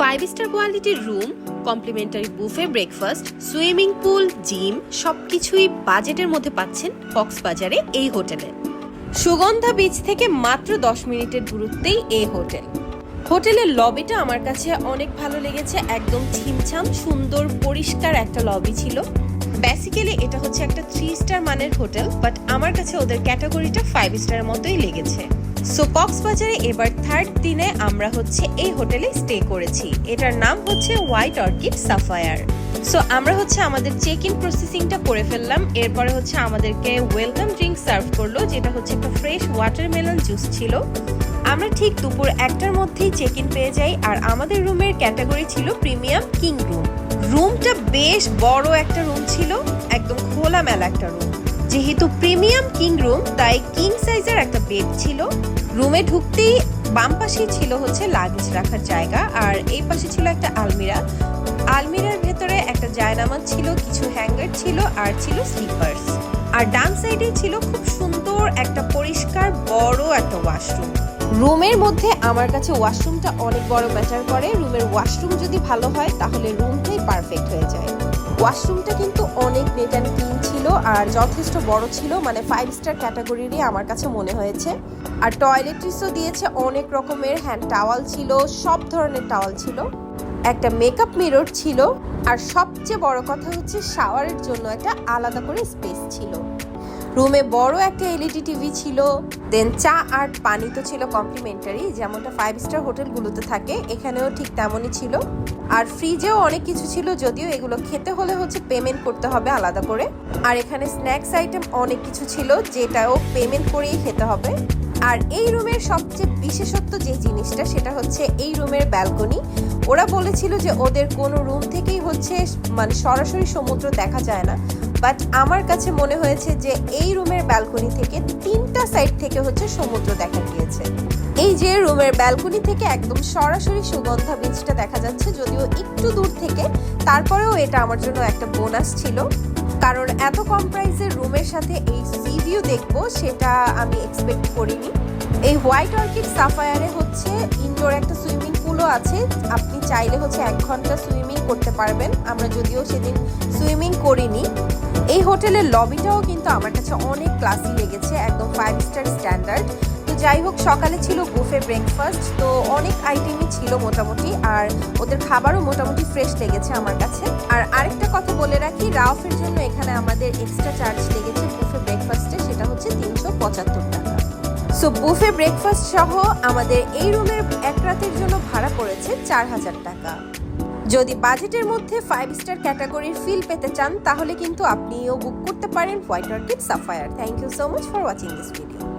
5 star কোয়ালিটির room, complimentary buffet breakfast, swimming pool, gym সবকিছুই বাজেটের মধ্যে পাচ্ছেন কক্সবাজারে এই হোটেলে। সুগন্ধা বিচ থেকে মাত্র 10 মিনিটের দূরত্বেই এই হোটেল। হোটেলের লবিটা আমার কাছে অনেক ভালো লেগেছে, একদম ছিমছাম সুন্দর পরিষ্কার একটা লবি ছিল। বেসিক্যালি এটা হচ্ছে একটা 3 স্টার মানের হোটেল, বাট আমার কাছে ওদের ক্যাটাগরিটা 5 স্টারের মতোই লেগেছে। সো কক্সবাজারে এবার 3rd দিনে আমরা হচ্ছে এই হোটেলে স্টে করেছি। এটার নাম হচ্ছে হোয়াইট অর্কিড সাফায়ার। সো আমরা হচ্ছে আমাদের চেক ইন প্রসেসিংটা করে ফেললাম। এরপরে হচ্ছে আমাদেরকে ওয়েলকাম ড্রিঙ্ক সার্ভ করলো, যেটা হচ্ছে একটা ফ্রেশ ওয়াটারমেলন জুস ছিল। আমরা ঠিক দুপুর 1টার মধ্যেই চেক ইন পেয়ে যাই, আর আমাদের রুমের ক্যাটাগরি ছিল প্রিমিয়াম কিং রুম। রুমটা বেশ বড় একটা রুম ছিল, একদম খোলামেলা একটা রুম। যেহেতু প্রিমিয়াম কিং রুম তাই কিং সাইজের একটা বেড ছিল। রুমে ঢুকতেই বাম পাশেই ছিল হচ্ছে লাগেজ রাখার জায়গা, আর এই পাশে ছিল একটা আলমিরা। আলমিরার ভেতরে একটা জায়নামাজ ছিল, কিছু হ্যাঙ্গার ছিল, আর ছিল স্লিপার্স। আর ডান সাইডে ছিল খুব সুন্দর একটা পরিষ্কার বড় একটা ওয়াশরুম। রুমের মধ্যে আমার কাছে ওয়াশরুমটা অনেক বড় ম্যাটার করে। রুমের ওয়াশরুম যদি ভালো হয় তাহলে রুমটাই পারফেক্ট হয়ে যায়। ওয়াশরুমটা কিন্তু অনেক নিট অ্যান্ড ক্লিন ছিল আর যথেষ্ট বড় ছিল, মানে 5 স্টার ক্যাটাগরিরই আমার কাছে মনে হয়েছে। আর টয়লেট্রিসও দিয়েছে, অনেক রকমের হ্যান্ড টাওয়াল ছিল, সব ধরনের টাওয়াল ছিল, একটা মেকআপ মিরর ছিল, আর সবচেয়ে বড় কথা হচ্ছে শাওয়ারের জন্য একটা আলাদা করে স্পেস ছিল। রুমে বড় একটা এলইডি টিভি ছিল। দেন চা আর পানি তো ছিল কমপ্লিমেন্টারি, যেমনটা 5 স্টার হোটেলগুলোতে থাকে, এখানেও ঠিক তেমনই ছিল। আর ফ্রিজেও অনেক কিছু ছিল, যদিও এগুলো খেতে হলে হচ্ছে পেমেন্ট করতে হবে আলাদা করে। আর এখানে স্ন্যাক্স আইটেম অনেক কিছু ছিল, যেটাও পেমেন্ট করেই খেতে হবে। আর এই রুমের সবচেয়ে বিশেষত্ব যে জিনিসটা, সেটা হচ্ছে এই রুমের ব্যালকনি। ওরা বলেছিল যে ওদের কোনো রুম থেকেই হচ্ছে মানে সরাসরি সমুদ্র দেখা যায় না, বাট আমার কাছে মনে হয়েছে যে এই রুমের ব্যালকনি থেকে 3টা সাইড থেকে হচ্ছে সমুদ্র দেখা গিয়েছে। এই যে রুমের ব্যালকনি থেকে একদম সরাসরি সুগন্ধা বিচটা দেখা যাচ্ছে, যদিও একটু দূর থেকে, তারপরেও এটা আমার জন্য একটা বোনাস ছিল, কারণ এত কম প্রাইসের রুমের সাথে এই সি ভিউ দেখবো সেটা আমি এক্সপেক্ট করিনি। এই হোয়াইট অর্কিড সাফায়ারে হচ্ছে ইনডোর একটা সুইমিং পুলও আছে, আপনি চাইলে হচ্ছে 1 ঘন্টা সুইমিং করতে পারবেন। আমরা যদিও সেদিন সুইমিং করিনি। এই হোটেলের লবিটাও কিন্তু আমার কাছে অনেক ক্লাসি লেগেছে, একদম 5 স্টার স্ট্যান্ডার্ড। তো যাই হোক, সকালে ছিল বুফে ব্রেকফাস্ট, তো অনেক আইটেমই ছিল মোটামুটি, আর ওদের খাবারও মোটামুটি ফ্রেশ লেগেছে আমার কাছে। আর আরেকটা কথা বলে রাখি, রাউফের জন্য এখানে আমাদের এক্সট্রা চার্জ লেগেছে বুফে ব্রেকফাস্টে, সেটা হচ্ছে 375 টাকা। সো বুফে ব্রেকফাস্ট সহ আমাদের এই রুমের 1 রাতের জন্য ভাড়া পড়েছে 4000 টাকা। যদি বাজেটের মধ্যে 5 স্টার ক্যাটাগরির ফিল পেতে চান তাহলে কিন্তু আপনিও বুক করতে পারেন White Orchid Sapphire. Thank you so much for watching this video.